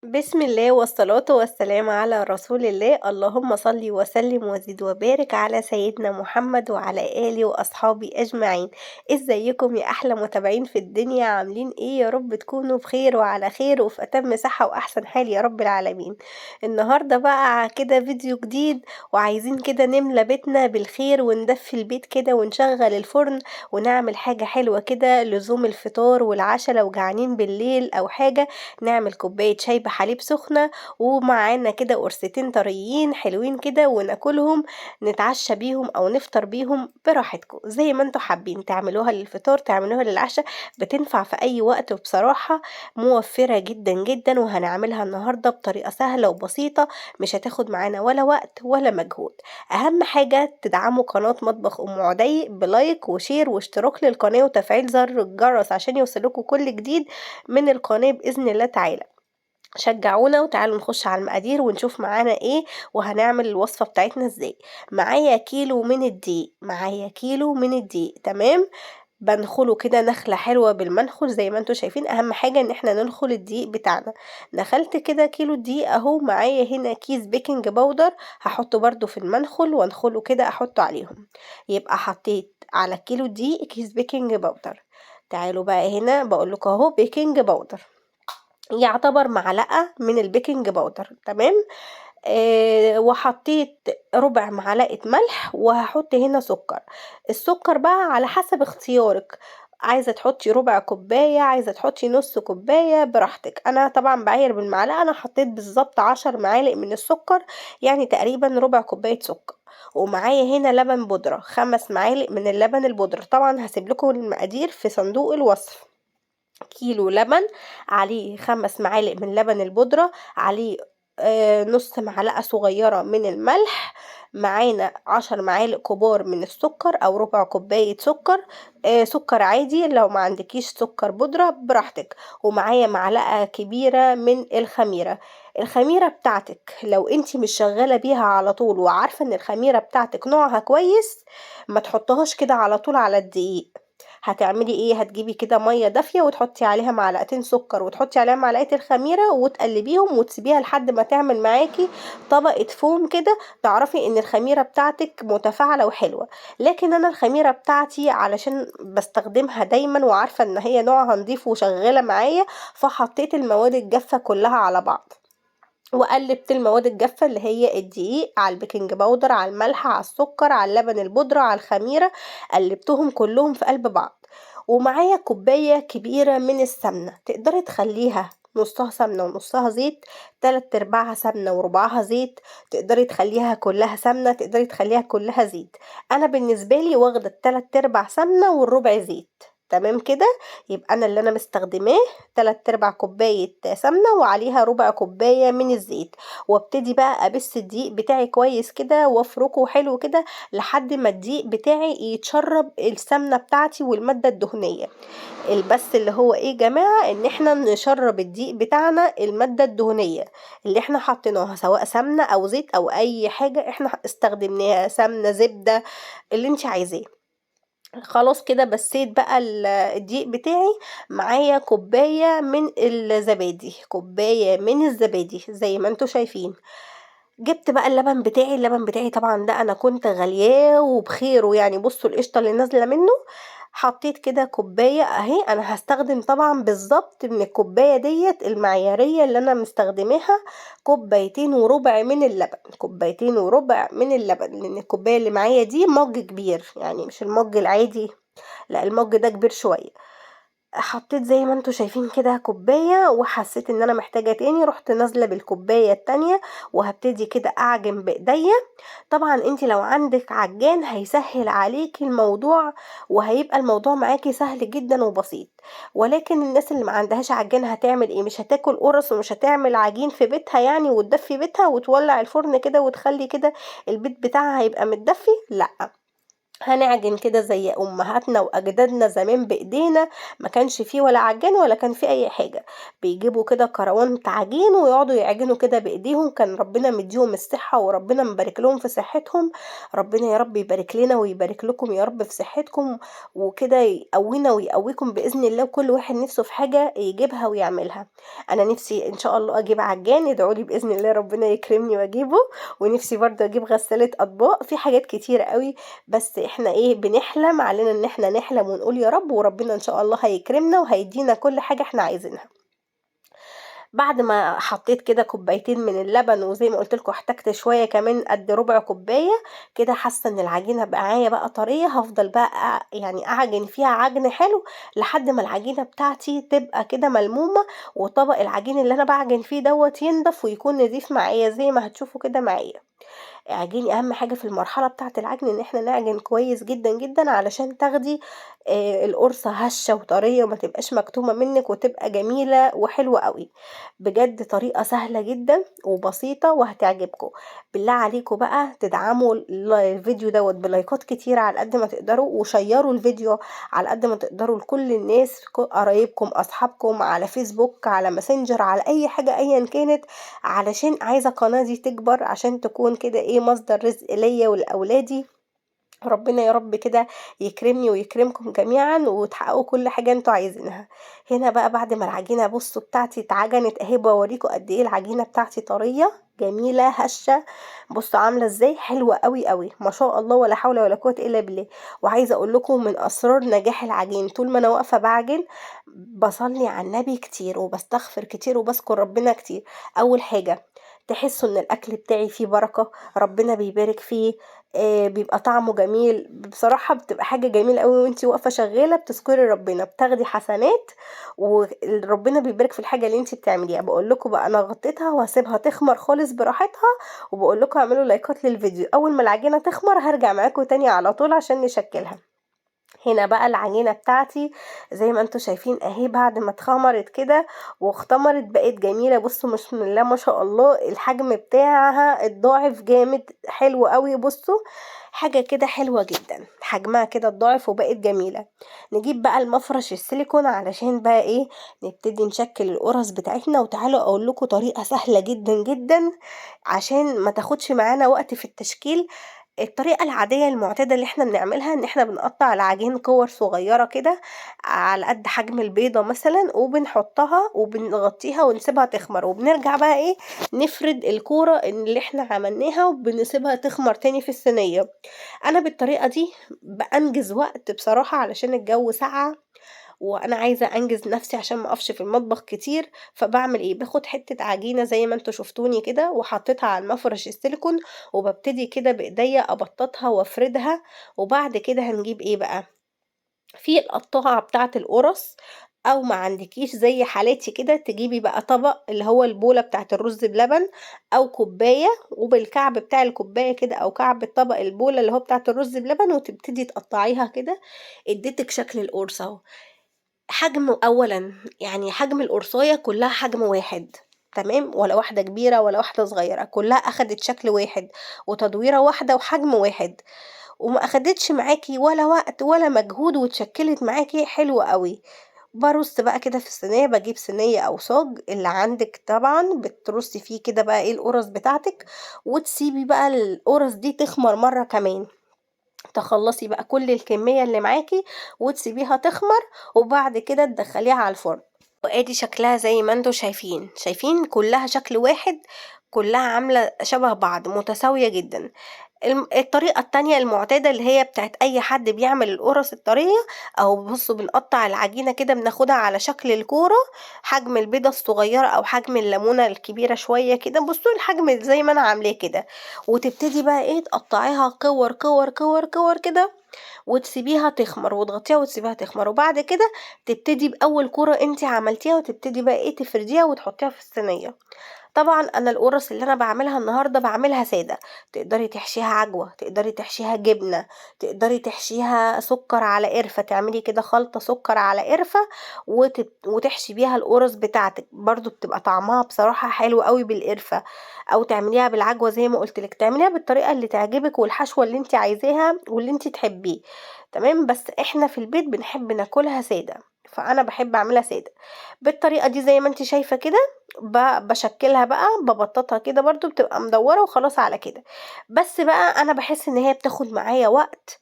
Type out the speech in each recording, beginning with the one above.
بسم الله والصلاة والسلام على رسول الله، اللهم صل وسلم وزد وبارك على سيدنا محمد وعلى آله وأصحابه أجمعين. ازيكم يا أحلى متابعين في الدنيا؟ عاملين ايه؟ يا رب تكونوا بخير وعلى خير وفي أتم صحة وأحسن حال يا رب العالمين. النهاردة بقى كده فيديو جديد، وعايزين كده نملى بيتنا بالخير وندفي البيت كده ونشغل الفرن ونعمل حاجة حلوة كده لزوم الفطار والعشاء لو جعانين بالليل أو حاجة. نعمل كوباية شاي بحليب سخنة ومعانا كده قرصتين طريين حلوين كده وناكلهم، نتعشى بيهم أو نفطر بيهم براحتكم زي ما انتوا حابين، تعملوها للفطار تعملوها للعشاء، بتنفع في أي وقت، وبصراحة موفرة جدا جدا. وهنعملها النهاردة بطريقة سهلة وبسيطة، مش هتاخد معانا ولا وقت ولا مجهود. أهم حاجة تدعموا قناة مطبخ أم عدي بلايك وشير واشتراك للقناة وتفعيل زر الجرس عشان يوصلكوا كل جديد من القناة بإذن الله تعالى. شجعونا وتعالوا نخش على المقادير ونشوف معانا ايه وهنعمل الوصفة بتاعتنا ازاي. معايا كيلو من الدقيق، تمام. بنخله كده نخلة حلوة بالمنخل زي ما انتوا شايفين، اهم حاجة ان احنا ننخل الدقيق بتاعنا. نخلت كده كيلو دقيق اهو. معايا هنا كيس بيكنج باودر، هحطه برضو في المنخل وانخله كده احطه عليهم. يبقى حطيت على كيلو دقيق كيس بيكنج باودر. تعالوا بقى هنا بقولكوا اهو بيكنج باودر يعتبر معلقة من البيكنج باودر، تمام. وحطيت ربع معلقة ملح، وهحط هنا سكر. السكر بقى على حسب اختيارك، عايزة تحطي ربع كوباية، عايزة تحطي نص كوباية، براحتك. انا طبعا بعاير بالمعلقة، انا حطيت بالظبط 10 معالق من السكر، يعني تقريبا ربع كوباية سكر. ومعايا هنا لبن بودرة 5 معالق من اللبن البودرة، طبعا هسيب لكم المقادير في صندوق الوصف. كيلو لبن، عليه 5 معالق من لبن البودرة، عليه نص معلقة صغيرة من الملح، معانا 10 معالق كبار من السكر أو ربع كوباية سكر. سكر عادي، لو ما عندكيش سكر بودرة براحتك. ومعايا معلقة كبيرة من الخميرة. الخميرة بتاعتك لو انتي مش شغالة بيها على طول وعارفة ان الخميرة بتاعتك نوعها كويس، ما تحطهاش كده على طول على الدقيق. هتعملي ايه؟ هتجيبي كده ميه دافيه وتحطي عليها معلقتين سكر وتحطي عليها معلقه الخميره وتقلبيهم وتسيبيها لحد ما تعمل معاكي طبقه فوم كده، تعرفي ان الخميره بتاعتك متفاعله وحلوه. لكن انا الخميره بتاعتي علشان بستخدمها دايما وعارفه ان هي نوعها نضيف وشغاله معايا، فحطيت المواد الجافه كلها على بعض، وقلبت المواد الجافة اللي هي الدقيق على البيكنج باودر على الملح على السكر على اللبن البودرة على الخميرة، قلبتهم كلهم في قلب بعض. ومعايا كوباية كبيرة من السمنة، تقدري تخليها نصها سمنة ونصها زيت، 3/4 سمنة وربعها زيت، تقدري تخليها كلها سمنة، تقدري تخليها كلها زيت. انا بالنسبة لي واخدة 3/4 سمنة والربع زيت، تمام كده. يبقى انا اللي انا مستخدماه 3/4 كوباية سمنة وعليها ربع كوباية من الزيت. وابتدي بقى ابس الدقيق بتاعي كويس كده وافركه حلو كده لحد ما الدقيق بتاعي يتشرب السمنة بتاعتي والمادة الدهنية. البس اللي هو ايه يا جماعة، ان احنا نشرب الدقيق بتاعنا المادة الدهنية اللي احنا حطيناها، سواء سمنة او زيت او اي حاجة احنا استخدمناها، سمنة زبدة اللي انت عايزاه. خلاص كده بسيت بقى الدقيق بتاعي. معايا كوباية من الزبادي زي ما انتوا شايفين. جبت بقى اللبن بتاعي طبعا ده انا كنت غلياه وبخيره، يعني بصوا القشطه اللي نازله منه. حطيت كده كوبايه اهي، انا هستخدم طبعا بالظبط من الكوبايه ديت المعياريه اللي انا مستخدماها، كوبايتين وربع من اللبن، لان الكوبايه اللي معايا دي مج كبير، يعني مش المج العادي، لا المج ده كبير شويه. حطيت زي ما انتوا شايفين كده كوباية، وحسيت ان انا محتاجة تاني، رحت نازلة بالكوباية التانية وهبتدي كده اعجن بايديا. طبعا انت لو عندك عجان هيسهل عليكي الموضوع، وهيبقى الموضوع معاكي سهل جدا وبسيط. ولكن الناس اللي ما عندهاش عجان هتعمل ايه؟ مش هتاكل قرص ومش هتعمل عجين في بيتها يعني وتدفي بيتها وتولع الفرن كده وتخلي كده البيت بتاعها هيبقى متدفي، لا. هنعجن كده زي أمهاتنا وأجدادنا زمان بإيدينا، ما كانش فيه ولا عجان ولا كان فيه أي حاجة، بيجيبوا كده كروان عجين ويقعدوا يعجنوا كده بإيديهم، كان ربنا مديهم الصحة وربنا مبارك لهم في صحتهم. ربنا يا رب يبارك لنا ويبارك لكم يا رب في صحتكم، وكده يقوينا ويقويكم بإذن الله، وكل واحد نفسه في حاجة يجيبها ويعملها. أنا نفسي إن شاء الله أجيب عجان، ادعوا لي بإذن الله ربنا يكرمني وأجيبه، ونفسي برضه أجيب غسالة أطباق، في حاجات كتيرة قوي، بس إحنا بنحلم، علينا إن إحنا نحلم ونقول يا رب، وربنا إن شاء الله هيكرمنا وهيدينا كل حاجة إحنا عايزينها. بعد ما حطيت كده كوبايتين من اللبن، وزي ما قُلت لكم احتجت شوية كمان قد ربع كوباية، كده حاسة إن العجينة معايا بقى طرية، هافضل بقى يعني أعجن فيها عجن حلو لحد ما العجينة بتاعتي تبقى كده ملمومة، وطبق العجين اللي أنا باعجن فيه ينضف ويكون نضيف معايا زي ما هتشوفوا كده معايا. اعجني، أهم حاجة في المرحلة بتاعة العجن إن إحنا نعجن كويس جدًا، جدًا، علشان تاخدي القرصة هشة وطرية وما تبقاش مكتومة منِّك وتبقى جميلة وحلوة أوي. بجد طريقة سهلة جدًا وبسيطة وهتعجبكم. بالله عليكم بقى تدعموا الفيديو بلايكات كتيرة على قد ما تقدروا، وشيّروا الفيديو على قد ما تقدروا لكل الناس، قرايبكم، أصحابكم، على فيسبوك، على ماسنجر، على أي حاجة أيًا كانت، علشان عايزة القناة دي تكبر، عشان تكون كده مصدر رزق ليّا ولأولادي. ربنا يا رب كده يكرمني ويكرمكم جميعًا وتحققوا كل حاجة أنتم عايزينها. هنا بقى بعد ما العجينة بُصّوا بتاعتي اتعجنت أهي، باوريكم قد إيه العجينة بتاعتي طرية، جميلة، هشة، بُصّوا عاملة إزاي، حلوة أوي، أوي، ما شاء الله ولا حول ولا قوة إلا بالله. وعايزة أقول لكم من أسرار نجاح العجين، طول ما أنا واقفة باعجن باصلّي على النبي كتير وباستغفر كتير وباذكر ربنا كتير. أول حاجة تحسّوا إن الأكل بتاعي فيه بركة، ربنا بيبارك فيه، بيبقى طعمه جميل، بصراحة بتبقى حاجة جميلة أوي وأنتِ واقفة شغّالة بتذكري ربنا، بتاخدي حسنات ربنا بيبارك في الحاجة اللي أنتِ بتعمليها. باقول لكم بقى أنا غطيتها وهاسيبها تخمر خالص براحتها، وباقول لكم اعملوا لايكات للفيديو، أول ما العجينة تخمر هارجع معاكم تاني على طول عشان نشكّلها. هنا بقى العجينة بتاعتي زي ما أنتم شايفين أهي، بعد ما اتخمرت كده واختمرت بقت جميلة، بُصّوا بسم الله ما شاء الله الحجم بتاعها اتضاعف جامد، حلو أوي، بُصّوا حاجة كده حلوة جدًا، حجمها كده اتضاعف وبقت جميلة. نجيب بقى المفرش السيليكون علشان بقى نبتدي نشكل القرص بتاعتنا، وتعالوا أقول لكم طريقة سهلة جدًا، جدًا، عشان ما تاخدش معانا وقت في التشكيل. الطريقة العادية المعتادة اللي إحنا بنعملها إن إحنا بنقطّع العجين كِوَر صغيّرة كده على قد حجم البيضة مثلًا، وبنحطها وبنغطّيها ونسيبها تخمر، وبنرجع بقى نفرد الكورة اللي إحنا عملناها وبنسيبها تخمر تاني في الصينية. أنا بالطريقة دي بأنجز وقت بصراحة علشان الجو ساقعة، وأنا عايزة أنجز نفسي عشان ما أقفش في المطبخ كتير، فباعمل باخد حتة عجينة زي ما أنتم شفتوني كده وحطيتها على المفرش السيليكون، وبابتدي كده بإيديّا أبطّطها وأفردها، وبعد كده هنجيب بقى، في القطّاعة بتاعة القرص، أو ما عندكيش زي حالاتي كده تجيبي بقى طبق اللي هو البولة بتاعة الرز بلبن، أو كوباية، وبالكعب بتاع الكوباية كده أو كعب الطبق البولة اللي هو بتاعة الرز بلبن، وتبتدي تقطّعيها كده، اديتِك شكل القرص أهو. أولًا يعني حجم القرصاية كلّها حجم واحد، تمام، ولا واحدة كبيرة ولا واحدة صغيرة، كلّها أخدت شكل واحد وتدويرة واحدة وحجم واحد، وما أخدتش معاكِ ولا وقت ولا مجهود واتشكّلت معاكِ حلو أوي. بارُص بقى كده في الصينية، باجيب صينية أو صاج اللي عندِك طبعًا، بترصي فيه كده بقى القرص بتاعتِك، وتسيبي بقى القرص دي تخمر مرّة كمان. تخلّصي بقى كل الكمية اللي معاكِ وتسيبيها تخمر، وبعد كده تدخّليها على الفرن. وآدي شكلها زي ما أنتم شايفين، شايفين كلّها شكل واحد، كلّها عاملة شبه بعض، متساوية جدًا. الطريقة التانية المعتادة اللي هي بتاعة أي حد بيعمل القرص الطرية، أهو بُصّوا بنقطّع العجينة كده بناخدها على شكل الكورة، حجم البيضة الصغيرة أو حجم الليمونة الكبيرة شوية كده، بُصّوا الحجم زي ما أنا عاملاه كده، وتبتدي بقى تقطّعيها كِوَر، كِوَر، كِوَر، كِوَر كده، وتسيبيها تخمر وتغطّيها وتسيبيها تخمر، وبعد كده تبتدي بأول كورة أنتِ عملتيها وتبتدي بقى تفرديها وتحطيها في الصينية. طبعًا أنا القرص اللي أنا باعملها النهارده باعملها سادة، تقدري تحشيها عجوة، تقدري تحشيها جبنة، تقدري تحشيها سكر على قرفة، تعملي كده خلطة سكر على قرفة وتحشي بيها القرص بتاعتِك، برضه بتبقى طعمها بصراحة حلو أوي بالقرفة، أو تعمليها بالعجوة زي ما قُلت لِك، تعمليها بالطريقة اللي تعجبِك والحشوة اللي أنتِ عايزاها واللي أنتِ تحبيه، تمام، بس إحنا في البيت بنحب ناكلها سادة، فأنا باحب أعملها سادة، بالطريقة دي زي ما أنتِ شايفة كده باشكّلها بقى، بابطّطها كده برضه بتبقى مدوّرة وخلاص على كده، بس بقى أنا باحس إن هي بتاخد معايا وقت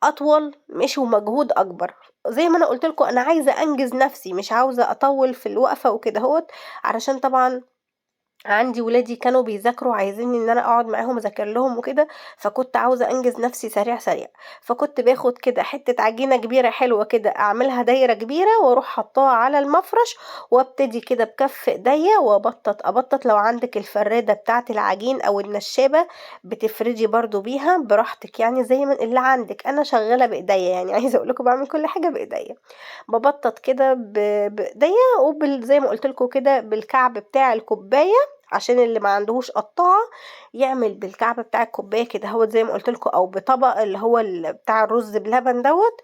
أطول ماشي ومجهود أكبر، زي ما أنا قُلت لكم أنا عايزة أنجز نَفْسي مش عاوزة أطوّل في الوقفة وكدهوّة، علشان طبعًا عندي ولادي كانوا بيذاكروا عايزينّي إن أنا أقعد معاهم أذاكر لهم وكده، فكنت عاوزة أنجز نفسي سريع، سريع، فكنت باخد كده حتّة عجينة كبيرة حلوة كده أعملها دايرة كبيرة وأروح حاطّاها على المفرش وابتدي كده بكَف إيديّا أبطّط لو عندِك الفرّادة بتاعة العجين أو النشّابة بتفردي برضه بيها براحتِك يعني زي ما اللي عندِك، أنا شغّالة بإيديّا يعني عايزة أقول لكم باعمل كل حاجة بإيديّا، بابطّط كده بإيديّا زي ما قُلت لكم كده بالكعب بتاع الكوباية عشان اللي ما عندهوش قطّاعة يعمل بالكعب بتاع الكوباية كدهوّة زي ما قُلت لكم أو بطبق اللي هو بتاع الرز بلبن دوّة،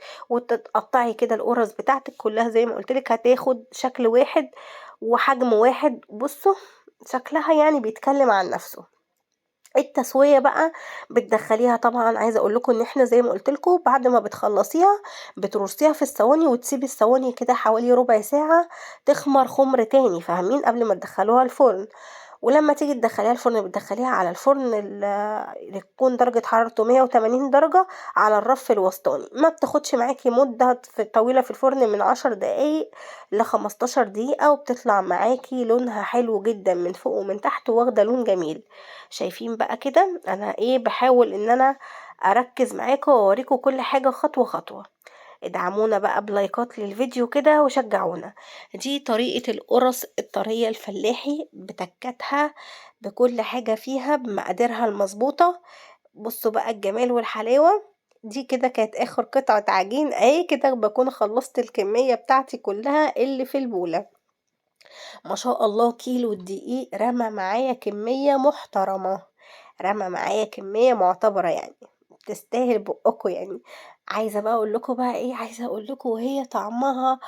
تقطّعي كده القرص بتاعتِك كلّها زي ما قُلت لِك هتاخد شكل واحد وحجم واحد، بُصّوا شكلها يعني بيتكلّم عن نَفْسه. التسوية بقى بتدخّليها طبعًا عايزة أقول لكم إن إحنا زي ما قُلت لكم بعد ما بتخلّصيها بترصيها في الصواني وتسيبي الصواني كده حوالي ربع ساعة تخمر خُمر تاني فاهمين، قبل ما تدخّلوها الفرن. ولمّا تيجي تدخّليها الفرن بتدخّليها على الفرن اللي تكون درجة حرارته 180 درجة على الرف الوسطاني، ما بتاخدش معاكِ مدة طويلة في الفرن من 10 دقايق ل15 دقيقة، وبتطلع معاكِ لونها حلو جدًا من فوق ومن تحت واخدة لون جميل، شايفين بقى كده أنا باحاول إن أنا أركّز معاكم وأوريكم كل حاجة خطوة، خطوة. ادعمونا بقى بلايكات للفيديو كده وشجعونا. دي طريقة القرص الطرية الفلاحي بتكاتها بكل حاجة فيها بمقاديرها المظبوطة. بصوا بقى الجمال والحلاوة، دي كده كانت آخر قطعة عجين اهي كده بكون خلصت الكمية بتاعتي كلها اللي في البولة. ما شاء الله كيلو الدقيق رمى معايا كمية محترمة، رمى معايا كمية معتبرة يعني، تستاهل بُقّكم يعني. عايزة بقى أقول لكم بقى إيه، عايزة أقول لكم وهي طعمها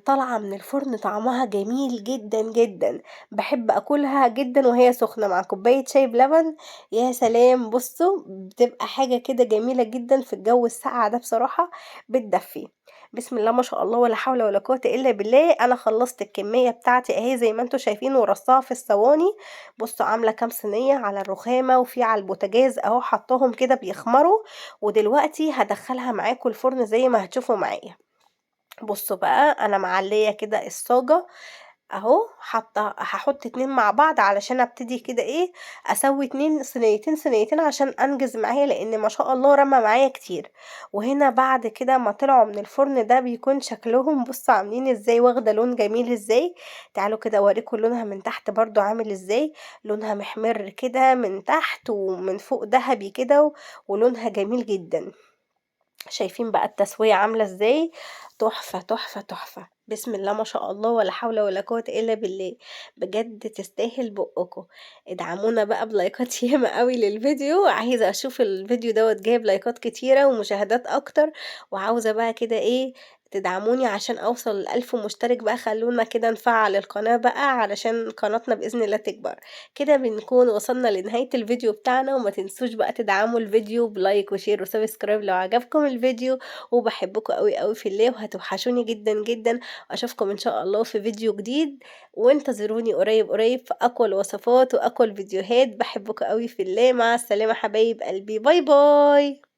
طالعة من الفرن طعمها جميل جدًا، جدًا، باحب آكلها جدًا وهي سخنة مع كوباية شاي بلبن، يا سلام! بُصّوا بتبقى حاجة كده جميلة جدًا في الجو الساقعة ده بصراحة بتدفّي. بسم الله ما شاء الله ولا حول ولا قوة إلا بالله، أنا خلّصت الكمية بتاعتي أهي زي ما أنتم شايفين ورصاها في الصواني، بُصّوا عاملة كام صينية على الرخامة وفي على البوتاجاز أهو حاطاهم كده بيخمروا، ودلوقتي هادخّلها معاكم الفرن زي ما هتشوفوا معايا. بُصّوا بقى أنا معلية كده الصاجة أهو هاحط 2 مع بعض علشان أبتدي كده أسوي 2 صينيتين، صينيتين عشان أنجز معايا لإن ما شاء الله رمى معايا كتير، وهنا بعد كده أمّا طلعوا من الفرن ده بيكون شكلهم بُصّوا عاملين إزاي واخدة لون جميل إزاي، تعالوا كده أوريكم لونها من تحت برضه عامل إزاي، لونها محمر كده من تحت ومن فوق دهبي كده ولونها جميل جدًا. شايفين بقى التسوية عاملة إزاي، تحفة، تحفة، تحفة، بسم الله ما شاء الله ولا حول ولا قوة إلا بالله، بجد تستاهل بُقُّكم، ادعمونا بقى بلايكات ياما أوي للفيديو، عايزة أشوف الفيديو دوّة جايب لايكات كتيرة ومشاهدات أكتر، وعاوزة بقى كده تدعموني عشان أوصل ل1000 مشترك بقى خلّونا كده نفعّل القناة بقى علشان قناتنا بإذن الله تكبر، كده بنكون وصلنا لنهاية الفيديو بتاعنا، وما تنسوش بقى تدعموا الفيديو بلايك وشير وسبسكرايب لو عجبكم الفيديو، وباحبكم أوي، أوي في الله، وهتوحشوني جدًا، جدًا، وأشوفكم إن شاء الله في فيديو جديد، وانتظروني قريب، قريب في أقوى الوصفات وأقوى الفيديوهات، باحبكم أوي في الله، مع السلامة حبايب قلبي، باي، باي.